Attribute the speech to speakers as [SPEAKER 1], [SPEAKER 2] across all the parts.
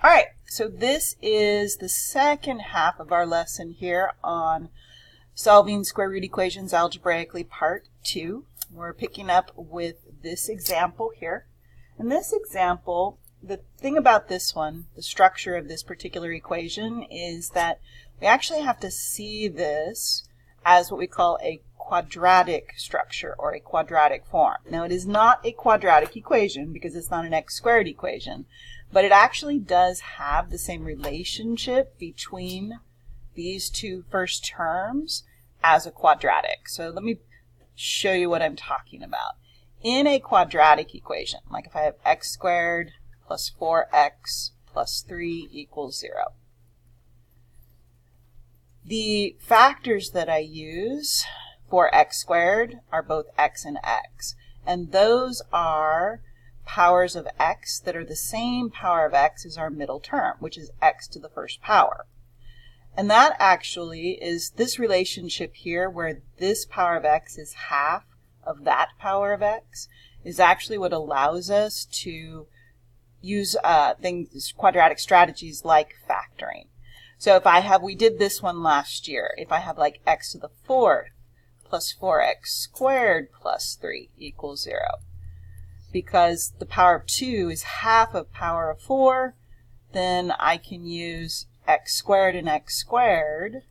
[SPEAKER 1] All right, so this is the second half of our lesson here on solving square root equations algebraically, part 2. We're picking up with this example here. In this example, the thing about this one, the structure of this particular equation, is that we actually have to see this as what we call a quadratic structure or a quadratic form. Now, it is not a quadratic equation because it's not an x squared equation, but it actually does have the same relationship between these two first terms as a quadratic. So let me show you what I'm talking about. In a quadratic equation, like if I have x squared plus 4x plus 3 equals 0, the factors that I use for x squared are both x and x, and those are powers of x that are the same power of x as our middle term, which is x to the first power. And that actually is this relationship here where this power of x is half of that power of x is actually what allows us to use quadratic strategies like factoring. So if I have, we did this one last year, if I have like x to the 4th plus 4x squared plus 3 equals 0. Because the power of 2 is half of power of 4, then I can use x squared and x squared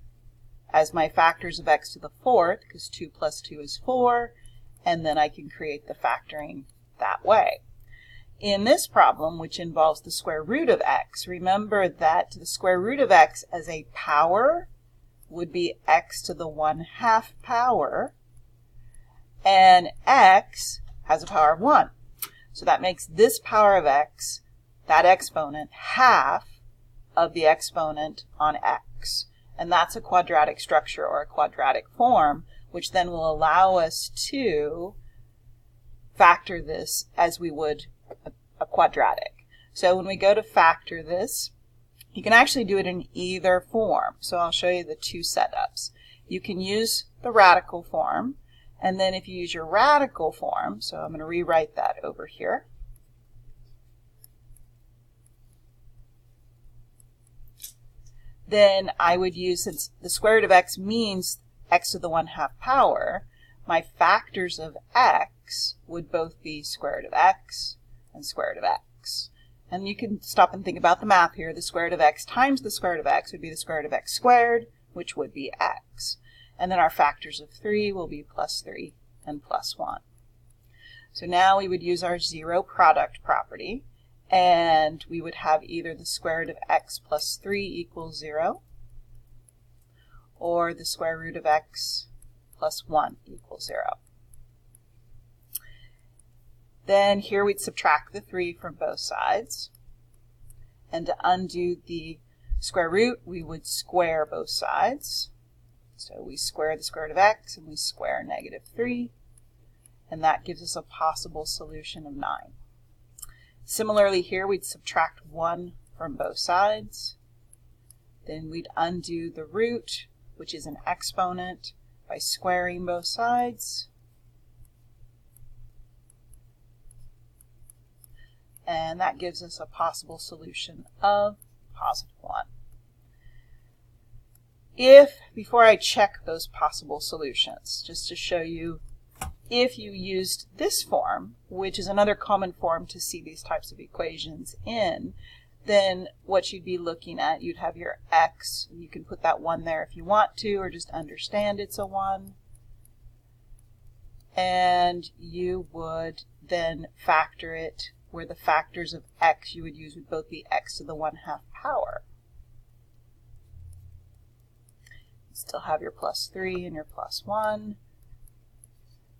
[SPEAKER 1] as my factors of x to the 4th, because 2 plus 2 is 4, and then I can create the factoring that way. In this problem, which involves the square root of x, remember that the square root of x as a power would be x to the 1/2 power, and x has a power of 1. So that makes this power of x, that exponent, half of the exponent on x. And that's a quadratic structure or a quadratic form, which then will allow us to factor this as we would a quadratic. So when we go to factor this, you can actually do it in either form. So I'll show you the two setups. You can use the radical form, and then if you use your radical form, so I'm going to rewrite that over here. Then I would use, since the square root of x means x to the 1/2 power, my factors of x would both be square root of x and square root of x. And you can stop and think about the math here. The square root of x times the square root of x would be the square root of x squared, which would be x. And then our factors of 3 will be plus 3 and plus 1. So now we would use our zero product property, and we would have either the square root of x plus 3 equals 0, or the square root of x plus 1 equals 0. Then here we'd subtract the 3 from both sides. And to undo the square root, we would square both sides. So we square the square root of x and we square -3. And that gives us a possible solution of 9. Similarly here, we'd subtract 1 from both sides. Then we'd undo the root, which is an exponent, by squaring both sides. And that gives us a possible solution of +1. If, before I check those possible solutions, just to show you, if you used this form, which is another common form to see these types of equations in, then what you'd be looking at, you'd have your x, you can put that 1 there if you want to, or just understand it's a 1. And you would then factor it where the factors of x you would use would both be x to the 1/2 power. You still have your plus 3 and your plus 1.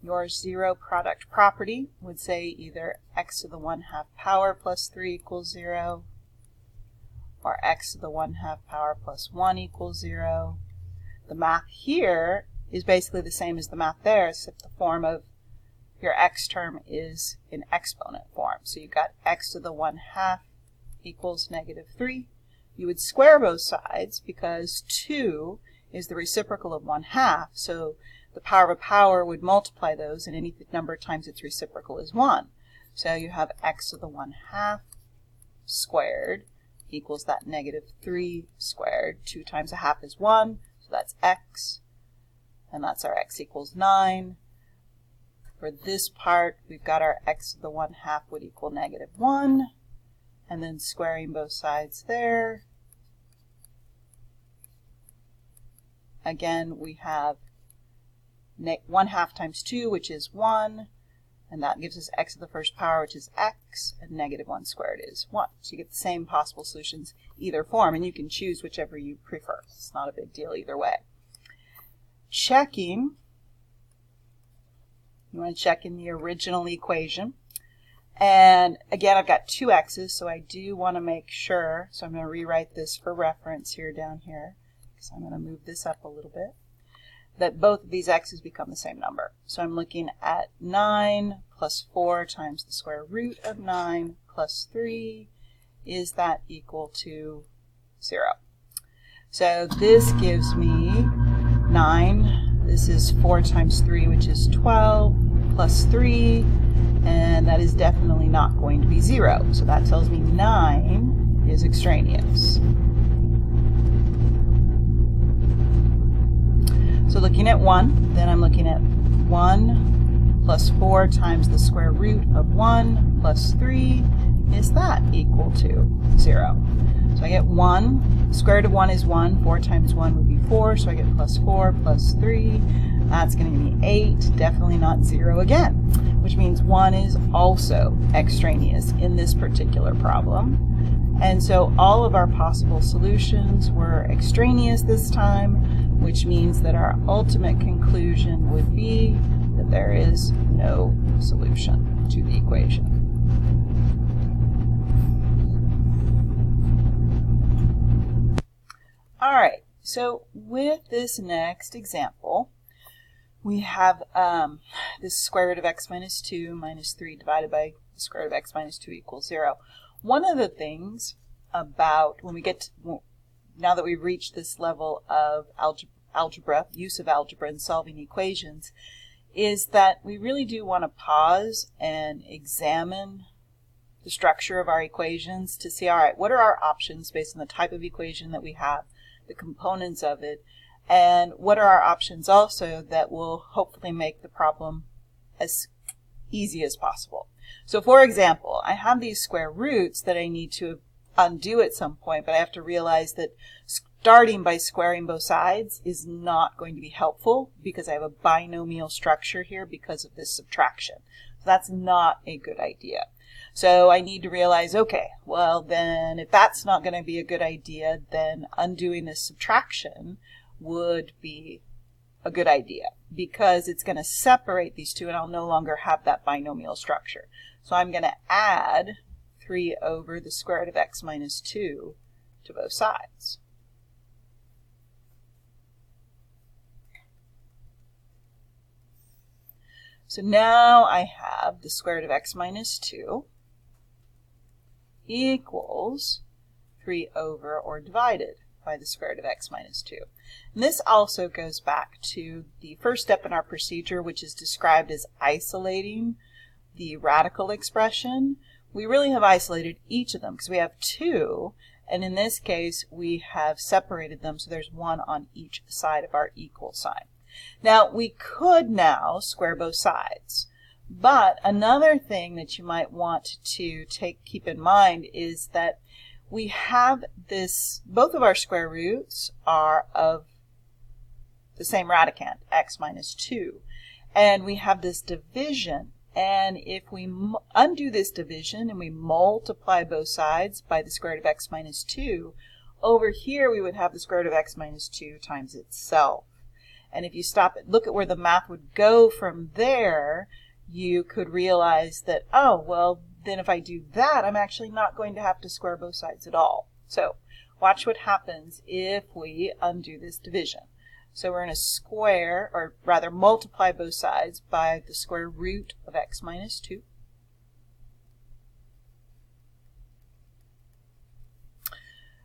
[SPEAKER 1] Your zero product property would say either x to the 1/2 power plus 3 equals 0, or x to the 1/2 power plus 1 equals 0. The math here is basically the same as the math there, except the form of your x term is in exponent form. So you've got x to the 1/2 equals -3. You would square both sides because 2 is the reciprocal of 1/2. So the power of a power would multiply those, and any number times its reciprocal is 1. So you have x to the 1/2 squared equals that negative 3 squared. 2 times a half is 1, so that's x, and that's our x equals 9. For this part, we've got our x to the 1/2 would equal negative 1, and then squaring both sides there. Again, we have 1/2 times 2, which is 1, and that gives us x to the first power, which is x, and negative 1 squared is 1. So you get the same possible solutions either form, and you can choose whichever you prefer. It's not a big deal either way. Checking, you want to check in the original equation. And again, I've got 2 x's, so I do want to make sure, so I'm going to rewrite this for reference here down here. So I'm going to move this up a little bit, that both of these x's become the same number. So I'm looking at 9 plus 4 times the square root of 9 plus 3. Is that equal to 0? So this gives me 9. This is 4 times 3, which is 12, plus 3, and that is definitely not going to be 0. So that tells me 9 is extraneous. So looking at 1, then I'm looking at 1 plus 4 times the square root of 1 plus 3. Is that equal to 0? So I get 1. Square root of 1 is 1. 4 times 1 would be 4, so I get plus 4 plus 3. That's going to give me 8. Definitely not 0 again, which means 1 is also extraneous in this particular problem. And so all of our possible solutions were extraneous this time, which means that our ultimate conclusion would be that there is no solution to the equation. All right, so with this next example, we have this square root of x minus 2 minus 3 divided by the square root of x minus 2 equals 0. One of the things about when we get to, now that we've reached this level of algebra, use of algebra in solving equations, is that we really do want to pause and examine the structure of our equations to see, all right, what are our options based on the type of equation that we have, the components of it, and what are our options also that will hopefully make the problem as easy as possible. So for example, I have these square roots that I need to undo at some point, but I have to realize that starting by squaring both sides is not going to be helpful because I have a binomial structure here because of this subtraction. So that's not a good idea. So I need to realize, okay, well then if that's not going to be a good idea, then undoing this subtraction would be a good idea because it's going to separate these two and I'll no longer have that binomial structure. So I'm going to add 3 over the square root of x minus 2 to both sides. So now I have the square root of x minus 2 equals 3 over or divided by the square root of x minus 2. And this also goes back to the first step in our procedure, which is described as isolating the radical expression. We really have isolated each of them because we have 2, and in this case we have separated them so there's 1 on each side of our equal sign. Now we could now square both sides, but another thing that you might want to keep in mind is that we have this, both of our square roots are of the same radicand, x minus 2, and we have this division, and if we undo this division and we multiply both sides by the square root of x minus 2, over here we would have the square root of x minus 2 times itself. And if you stop and look at where the math would go from there, you could realize that, oh, well, then if I do that, I'm actually not going to have to square both sides at all. So watch what happens if we undo this division. So we're going to square, or rather multiply both sides by the square root of x minus 2.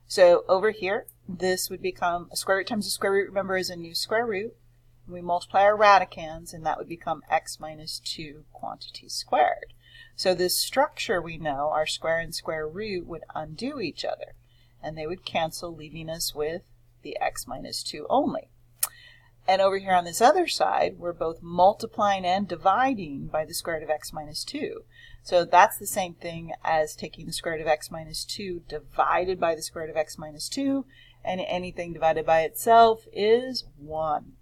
[SPEAKER 1] So over here, this would become a square root times a square root, remember, is a new square root. We multiply our radicands, and that would become x minus 2 quantities squared. So this structure we know, our square and square root, would undo each other. and they would cancel, leaving us with the x minus 2 only. And over here on this other side, we're both multiplying and dividing by the square root of x minus 2. So that's the same thing as taking the square root of x minus 2 divided by the square root of x minus 2, and anything divided by itself is 1.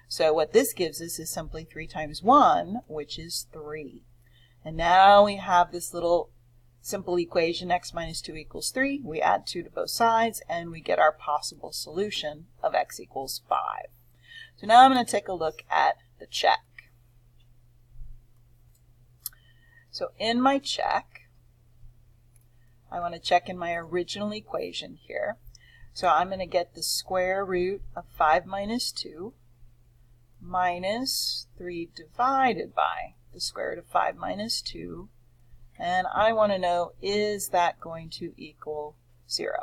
[SPEAKER 1] So what this gives us is simply 3 times 1, which is 3. And now we have this little simple equation, x minus 2 equals 3. We add 2 to both sides, and we get our possible solution of x equals 5. So now I'm going to take a look at the check. So in my check, I want to check in my original equation here. So I'm going to get the square root of 5 minus 2 minus 3 divided by the square root of 5 minus 2. And I want to know, is that going to equal 0?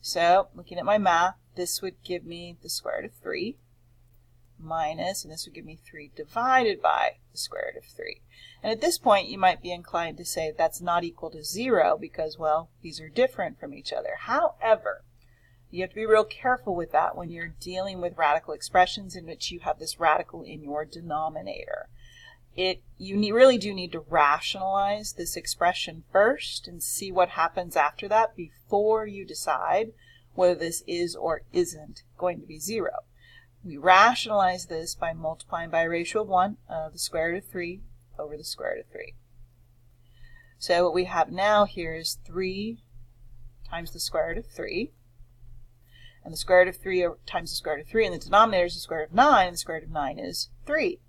[SPEAKER 1] So looking at my math, this would give me the square root of 3 minus, and this would give me 3 divided by the square root of 3. And at this point, you might be inclined to say that's not equal to 0 because, well, these are different from each other. However, you have to be real careful with that when you're dealing with radical expressions in which you have this radical in your denominator. You really do need to rationalize this expression first and see what happens after that before you decide whether this is or isn't going to be 0. We rationalize this by multiplying by a ratio of 1 of the square root of 3 over the square root of 3. So what we have now here is 3 times the square root of 3. And the square root of 3 times the square root of 3, and the denominator is the square root of 9, and the square root of 9 is 3.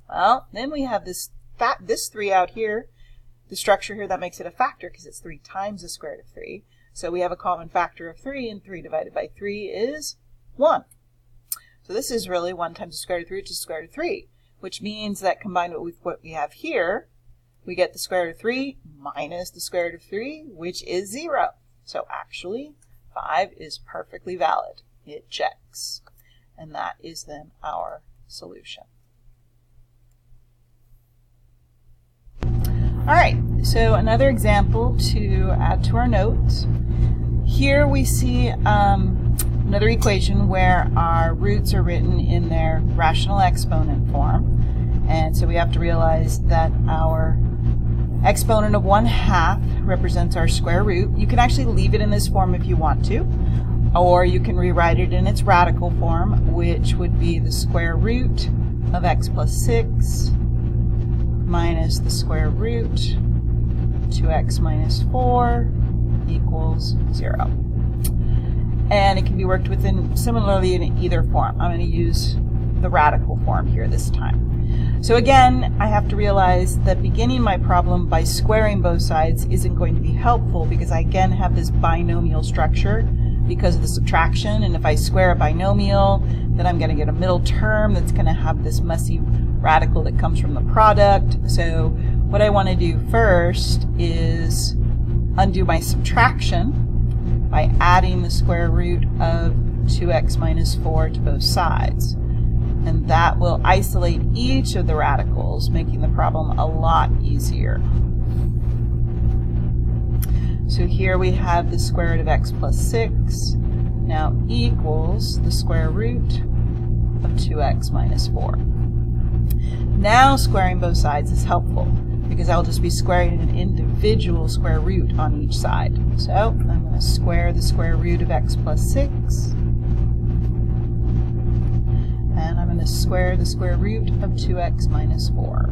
[SPEAKER 1] Well, then we have this 3 out here, the structure here that makes it a factor because it's 3 times the square root of 3. So we have a common factor of 3, and 3 divided by 3 is 1. So this is really 1 times the square root of 3, which is the square root of 3, which means that combined with what we have here, we get the square root of 3 minus the square root of 3, which is 0. So actually, 5 is perfectly valid. It checks. And that is then our solution. All right, so another example to add to our notes. Here we see another equation where our roots are written in their rational exponent form. And so we have to realize that our exponent of 1/2 represents our square root. You can actually leave it in this form if you want to, or you can rewrite it in its radical form, which would be the square root of x plus 6 minus the square root 2x minus 4 equals 0. And it can be worked with similarly in either form. I'm going to use the radical form here this time. So again, I have to realize that beginning my problem by squaring both sides isn't going to be helpful because I again have this binomial structure because of the subtraction. And if I square a binomial, then I'm going to get a middle term that's going to have this messy radical that comes from the product. So what I want to do first is undo my subtraction by adding the square root of 2x minus 4 to both sides. And that will isolate each of the radicals, making the problem a lot easier. So here we have the square root of x plus 6 now equals the square root of 2x minus 4. Now squaring both sides is helpful because I'll just be squaring an individual square root on each side. So I'm going to square the square root of x plus 6. And I'm going to square the square root of 2x minus 4.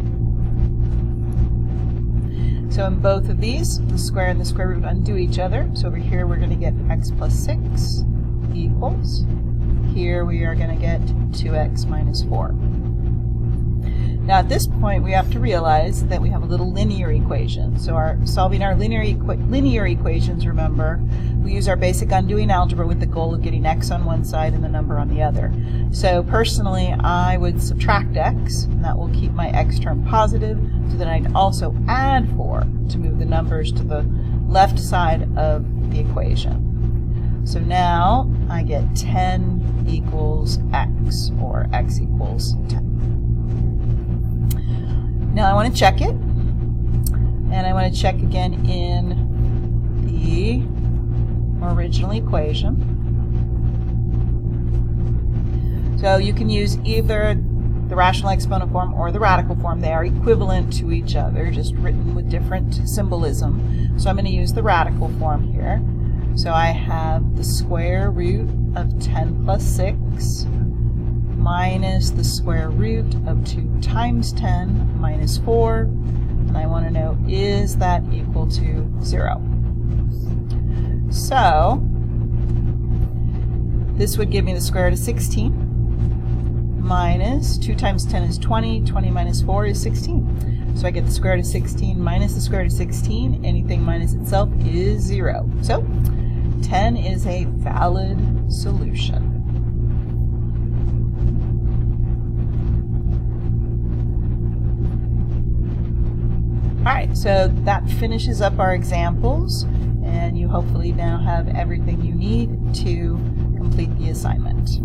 [SPEAKER 1] So in both of these, the square and the square root undo each other. So over here we're going to get x plus 6 equals. Here we are going to get 2x minus 4. Now at this point we have to realize that we have a little linear equation. So solving our linear equations, remember, we use our basic undoing algebra with the goal of getting x on one side and the number on the other. So personally I would subtract x, and that will keep my x term positive, so then I'd also add 4 to move the numbers to the left side of the equation. So now I get 10 equals x, or x equals 10. Now I want to check it, and I want to check again in the original equation. So you can use either the rational exponent form or the radical form. They are equivalent to each other, just written with different symbolism. So I'm going to use the radical form here. So I have the square root of 10 plus 6 minus the square root of 2 times 10 minus 4. And I want to know, is that equal to 0? So this would give me the square root of 16 minus 2 times 10 is 20, 20 minus 4 is 16. So I get the square root of 16 minus the square root of 16. Anything minus itself is 0. So 10 is a valid solution. Alright, so that finishes up our examples, and you hopefully now have everything you need to complete the assignment.